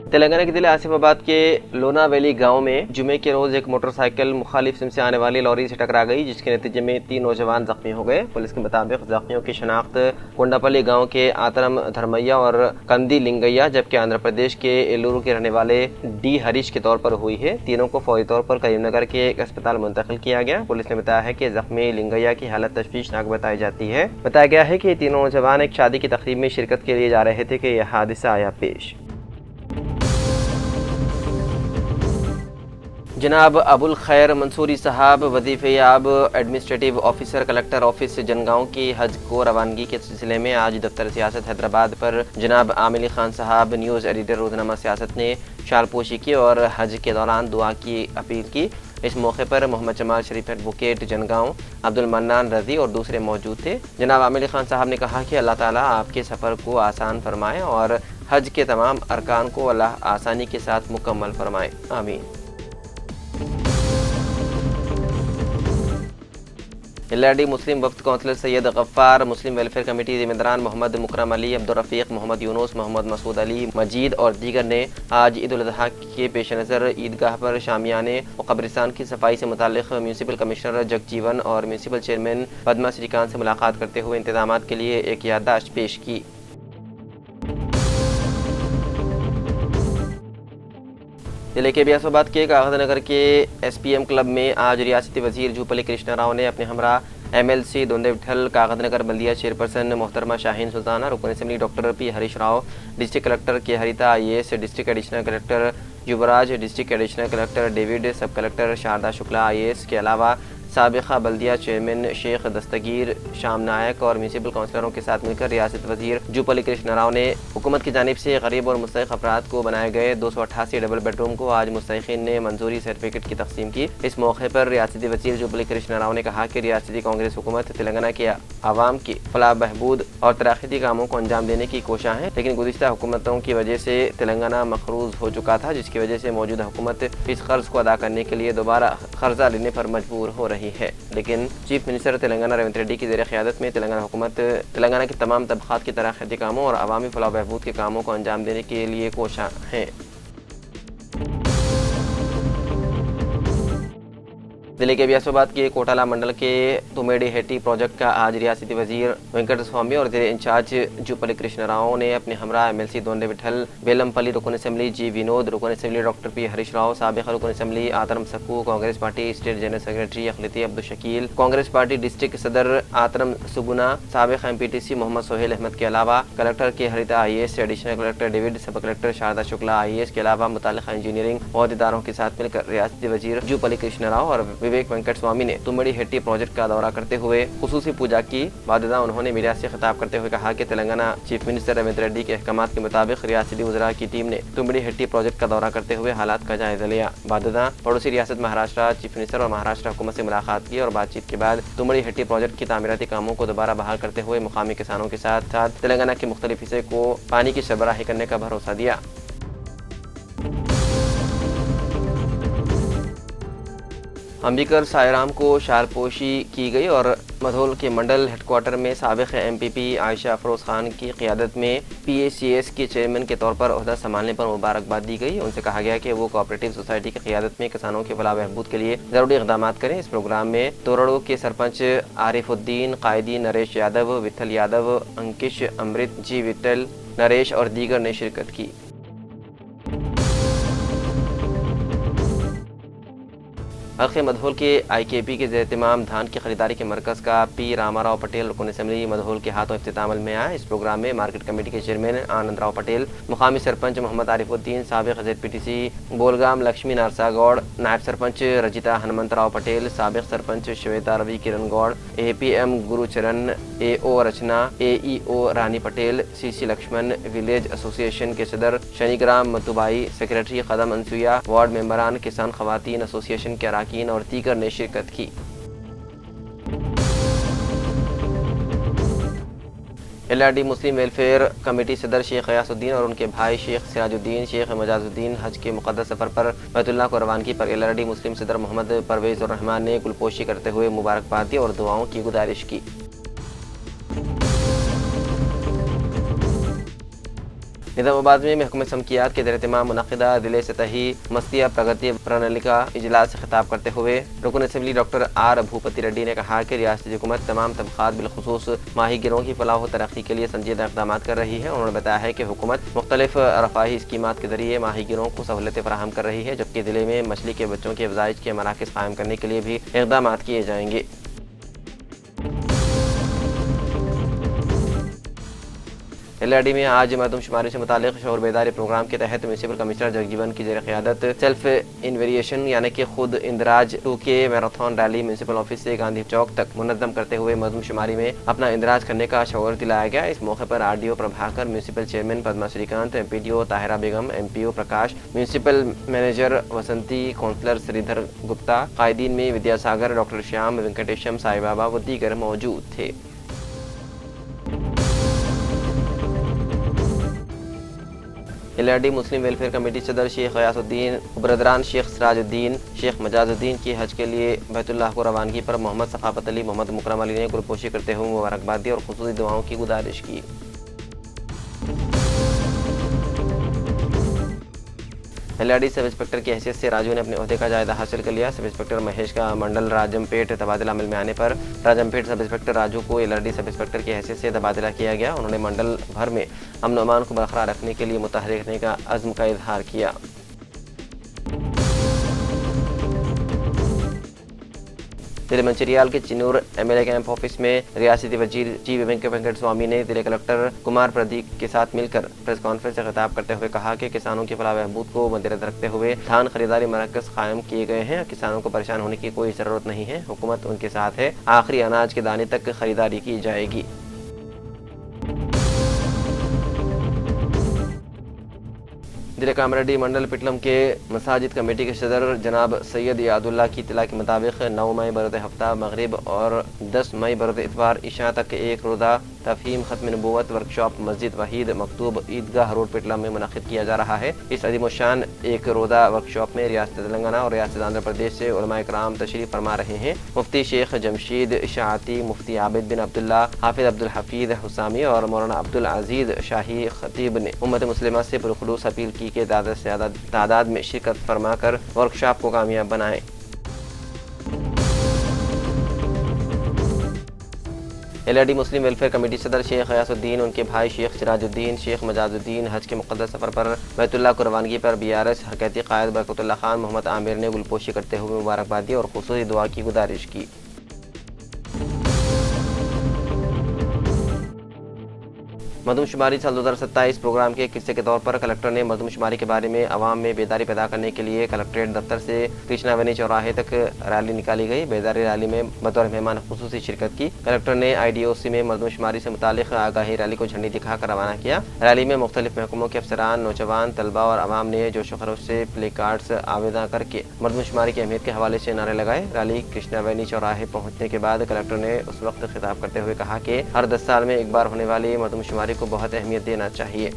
तेलंगाना के जिले आसिफाबाद के लोना वैली गांव में जुमे के रोज एक मोटरसाइकिल मुखालिफ सिम से आने वाली लॉरी से टकरा गई, जिसके नतीजे में 3 नौजवान जख्मी हो गए। पुलिस के मुताबिक जख्मियों की शनाख्त कोंडापल्ली गांव के आतरम धर्मैया और कंदी लिंगैया, जबकि आंध्र प्रदेश के एलूरू के रहने वाले डी हरीश के तौर पर हुई है। तीनों को फौरी तौर पर करीमनगर के एक अस्पताल मुंतकिल किया गया। पुलिस ने बताया है कि जख्मी लिंगैया की हालत तशवीशनाक बताई जाती है। बताया गया है कि तीनों नौजवान एक शादी की तकरीब में शिरकत के लिए जा रहे थे कि यह हादसा आया पेश। जनाब अबुल खैर मंसूरी साहब वजीफ़े-ए-आब administrative officer collector office Jangaon की हज को रवानगी के सिलसिले में आज दफ्तर सियासत हैदराबाद पर जनाब आमिल खान साहब न्यूज़ एडिटर रोजनामा सियासत ने शालपोशी की और हज के दौरान दुआ की अपील की। इस मौके पर मोहम्मद जमाल शरीफ एडवोकेट जनगांव, अब्दुल मन्नान रजी और दूसरे मौजूद थे। जनाब आमिल खान साहब ने कहा कि अल्लाह ताला आपके सफ़र को आसान फरमाए और हज के तमाम अरकान को अल्लाह आसानी के साथ मुकम्मल फरमाए, आमीन। एलआरडी मुस्लिम वफ्द councillor Syed Gaffar, Muslim welfare committee जिम्मेदारान मोहम्मद मुकरम अली, अब्दुल रफ़ीक, मोहम्मद यूनुस, मोहम्मद मसूद अली, मजीद और दीगर ने आज ईद उल अज़हा के पेश नज़र ईदगाह पर शामियाने और कब्रिस्तान की सफाई से मुताल्लिक़ म्यूनसिपल कमिश्नर जगजीवन और म्यूनसिपल चेयरमैन पद्मा श्रीकांत से मुलाकात करते हुए इंतज़ामात के लिए एक याददाश्त पेश की। जिले के बियासोबाद के कागजनगर के SPM क्लब में आज रियासती वजीर जूपल्ली कृष्णा राव ने अपने हमरा MLC दोंदे विठल, कागजनगर बल्दिया चेयरपर्सन मोहतरमा शाहीन सुल्ताना, रुकन assembly doctor P Harish Rao, district collector के हरिता IAS, डिस्ट्रिक्ट एडिशनल कलेक्टर युवराज, डिस्ट्रिक्ट एडिशनल कलेक्टर डेविड, सब कलेक्टर शारदा शुक्ला IAS के अलावा साबिक़ा बल्दिया चेयरमैन शेख दस्तगीर शाम नायक और म्यूनसिपल काउंसलरों के साथ मिलकर रियासत वजीर जूपल्ली कृष्णा राव ने हुकूमत की जानिब से गरीब और मुस्तहिक़ अफराद को बनाए गए 288 डबल बेडरूम को आज मुस्तहिक़ीन ने मंजूरी सर्टिफिकेट की तकसीम की। इस मौके पर रियासती वजीर जूपल्ली कृष्णा राव ने कहा कि रियासती कांग्रेस हुकूमत तेलंगाना के आवाम की फलाह बहबूद और तरक्याती कामों को अंजाम देने की कोशिश है, लेकिन गुज़िश्ता हुकूमतों की वजह से तेलंगाना मखरूज हो चुका था, जिसकी वजह से मौजूदा हुकूमत इस कर्ज को अदा करने के लिए दोबारा कर्जा लेने पर मजबूर हो रही है। लेकिन चीफ मिनिस्टर तेलंगाना रेवंत रेड्डी की ज़ेर क़यादत में तेलंगाना हुकूमत तेलंगाना के तमाम तबक़ात की तरक्याती कामों और अवामी फलाह बहबूद के कामों को अंजाम देने के लिए कोशिश है। जिले के बियासोबाद के कोटाला मंडल के तुमेडी हेटी प्रोजेक्ट का आज रियासती वजीर वेंकट स्वामी और ज़ेरे इंचार्ज जूपल्ली कृष्णा राव ने अपने हमरा MLC दोंडे विठल, बेलमपल्ली रुकन असम्बली जी विनोद, रुकन assembly doctor P Harish Rao, साबिक़ रुकन assembly Atram Sakku, Congress party state general secretary अखिलती अब्दुल शकील, कांग्रेस पार्टी डिस्ट्रिक्ट सदर आतरम सुगुना, साबिक़ MPTC मोहम्मद सोहेल अहमद के अलावा कलेक्टर के हरिता IAS, एडिशनल कलेक्टर डेविड, सब कलेक्टर शारदा शुक्ला IAS के अलावा मुताल्लिक़ा इंजीनियरिंग अहदेदारों के साथ मिलकर रियासती वजीर जूपल्ली कृष्णा राव और विवेक वेंकट स्वामी ने तुमड़ी हेट्टी प्रोजेक्ट का दौरा करते हुए खुसूसी पूजा की। बाददा उन्होंने मीडिया से खिताब करते हुए कहा कि तेलंगाना चीफ मिनिस्टर रेवंत रेड्डी के अहकामात के मुताबिक रियासती वज़रा की टीम ने तुमड़ी हेट्टी प्रोजेक्ट का दौरा करते हुए हालात का जायजा लिया। बाददा पड़ोसी रियासत महाराष्ट्र चीफ मिनिस्टर और महाराष्ट्र हुकूमत से मुलाकात की और बातचीत के बाद तुमड़ी हेट्टी प्रोजेक्ट की तामीराती कामों को दोबारा बहाल करते हुए मुकामी किसानों के साथ साथ तेलंगाना के मुख्तलिफ हिस्से को पानी की सरबराही करने का भरोसा दिया। अंबिकर सायराम को शालपोशी की गई और मधोल के मंडल हेडक्वार्टर में साबिक़ MPP आयशा अफरोज़ खान की क़ियादत में PACS के चेयरमैन के तौर पर ओहदा संभालने पर मुबारकबाद दी गई। उनसे कहा गया कि वो कोऑपरेटिव सोसाइटी की क़ियादत में किसानों के फलाह बहबूद के लिए ज़रूरी इक़दाम करें। इस प्रोग्राम में तोरड़ो के सरपंच आरिफुद्दीन, कायदी नरेश यादव, विठल यादव, अंकिश, अमृत जी विठल, नरेश और दीगर ने शिरकत की। हल्के मधोल के IKP के ज़ेर-ए-इत्तिमाम धान की खरीदारी के मरकज़ का P रामाराव पटेल रुकन असम्बली मधोल के हाथों इफ्तिताह अमल में आया। इस प्रोग्राम में मार्केट कमेटी के चेयरमैन आनंद राव पटेल, मुकामी सरपंच मोहम्मद आरिफुद्दीन, साबिक़ ZPTC बोलगाम लक्ष्मी नारसा गौड़, नायब सरपंच रजिता हनुमंत राव पटेल, साबिक़ sarpanch Shweta Ravi Kiran Goud, APM Gurucharan, AO Rachana, AEO Rani Patel, CC Lakshman, village association के सदर शनिग्राम मतुबाई, सेक्रेटरी कदम अंसुया, वार्ड मेंबरान, किसान खवातीन एसोसिएशन के अरकान और दीगर ने शिरकत की। LRD मुस्लिम वेलफेयर कमेटी सदर शेख गयासुद्दीन और उनके भाई शेख सिराजुद्दीन शेख मजाजुद्दीन हज के मुक़द्दस सफ़र पर बैतुल्लाह को रवानगी पर LRD मुस्लिम सदर मोहम्मद परवेज़ उर रहमान ने गुलपोशी करते हुए मुबारकबाद दी और दुआओं की गुजारिश की। निज़ामाबाद में महकमा समकियात के ज़ेर-ए-इत्तिमाम मुनक़िदा ज़िले सतही मस्तिया प्रगति प्रणालिका इजलास से खिताब करते हुए रुकन assembly doctor R Bhupathi Reddy ने कहा कि रियासती हुकूमत तमाम तबक़ात बिलख़ुसूस माहीगिरों की फलाह व तरक्की के लिए संजीदा इक़दामात कर रही है। उन्होंने बताया है कि हुकूमत मुख्तलिफ रफ़ाही स्कीमात के ज़रिए माहीगिरों को सहूलतें फराहम कर रही है, जबकि ज़िले में मछली के बच्चों के अफज़ाइश के मराकज़ कायम करने के लिए भी इक़दामात किए जाएंगे। LRD में आज मरदमशुमारी से मुतालिक शऊर बेदारी प्रोग्राम के तहत म्यूनसिपल कमिश्नर जगजीवन की ज़ेर क़यादत सेल्फ इन्वेरिएशन यानी कि खुद इंदराज 2K marathon rally municipal office से गांधी चौक तक मुनज़्ज़म करते हुए मरदमशुमारी में अपना इंदराज करने का शऊर दिलाया गया। इस मौके पर RDO Prabhakar, municipal chairman Padma Srikanth, MPDO Tahira Begum, MPO Prakash, municipal manager Vasanthi, councillor Sridhar Gupta, कायदीन में विद्यासागर, डॉक्टर श्याम वेंकटेशम, साई बाबा व दीगर मौजूद थे। LRD मुस्लिम वेलफेयर कमेटी सदर शेख गयासुद्दीन, ब्रदरान शेख सिराजुद्दीन, शेख मजाजुद्दीन की हज के लिए बैतुल्लाह को रवानगी पर मोहम्मद सखावत अली, मोहम्मद मुकरम अली ने गुलपोशी करते हुए मुबारकबाद दी और खुसूसी दुआओं की गुजारिश की। LRD सब इंस्पेक्टर की हैसियत से राजू ने अपने ओहदे का जायजा हासिल कर लिया। सब इंस्पेक्टर महेश का मंडल राजमपेट तबादला अमल में आने पर राजमपेट सब इंस्पेक्टर राजू को LRD सब इंस्पेक्टर की हैसियत से तबादला किया गया। उन्होंने मंडल भर में अमन अमान को बरकरार रखने के लिए मुतहर्रिक रहने का अज़्म का इजहार किया। जिले मंचिरियाल के चिनूर MLA कैंप ऑफिस में रियासती वजीर जी वेंकट स्वामी ने जिले कलेक्टर कुमार प्रदीप के साथ मिलकर प्रेस कॉन्फ्रेंस से खिताब करते हुए कहा कि किसानों की फलाह बहबूद को मद्देनजर रखते हुए धान खरीदारी मरकज़ कायम किए गए हैं। किसानों को परेशान होने की कोई ज़रूरत नहीं है, हुकूमत उनके साथ है। आखिरी अनाज के दाने तक खरीदारी की जाएगी। जिले कामरेड्डी मंडल पिटलम के मसाजिद कमेटी के सदर जनाब सैयद यादुल्ला की इत्तला के मुताबिक 9 मई बरद हफ्ता मगरिब और 10 मई बरद इतवार इशा तक एक रोज़ा तफहीम ख़त्म नबूवत वर्कशॉप मस्जिद वहीद मकतूब ईदगाह रोड पिटलम में मुनक़िद किया जा रहा है। इस अज़ीमुश्शान एक रोज़ा वर्कशॉप में रियासत तेलंगाना और रियासत आंध्र प्रदेश से उलमा इकराम तशरीफ़ फरमा रहे हैं। मुफ्ती शेख जमशीद इशाअती, मुफ्ती आबिद बिन अब्दुल्ला, हाफिज़ अब्दुल हफीज़ हुसामी और मौलाना अब्दुल अजीज़ शाही खतीब ने उम्मत मुस्लिमा से पुरखुलूस अपील की कि ज़्यादा से ज़्यादा तादाद में शिरकत फरमाकर वर्कशॉप को कामयाब बनाएं। LRD मुस्लिम वेलफेयर कमेटी सदर शेख गयासुद्दीन, उनके भाई शेख सिराजुद्दीन, शेख मजाजुद्दीन हज के मुक़द्दस सफ़र पर बैतुल्लाह को रवानगी पर BRS हरकती क़ायद बरकतुल्लाह खान मोहम्मद आमिर ने गुलपोशी करते हुए मुबारकबाद दी और खुसूसी दुआ की गुजारिश की। मरदमशुमारी साल 2027 प्रोग्राम के हिस्से के तौर पर कलेक्टर ने मरदमशुमारी के बारे में अवाम में बेदारी पैदा करने के लिए कलेक्ट्रेट दफ्तर से कृष्णा वैनी चौराहे तक रैली निकाली गई। बेदारी रैली में बतौर मेहमान खुसूसी शिरकत की। कलेक्टर ने IDOC में मरदमशुमारी से मुतालिक आगाही रैली को झंडी दिखाकर रवाना किया। रैली में मुख्तलिफ महकमों के अफसरान, नौजवान, तलबा और अवाम ने जोश व खरोश से प्ले कार्ड्स आवेदन करके मरदमशुमारी की अहमियत के हवाले से नारे लगाए। रैली कृष्णा वैनी चौराहे पहुँचने के बाद कलेक्टर ने उस वक्त खिताब करते हुए कहा कि हर 10 साल में एक बार होने वाली मरदमशुमारी को बहुत अहमियत देना चाहिए।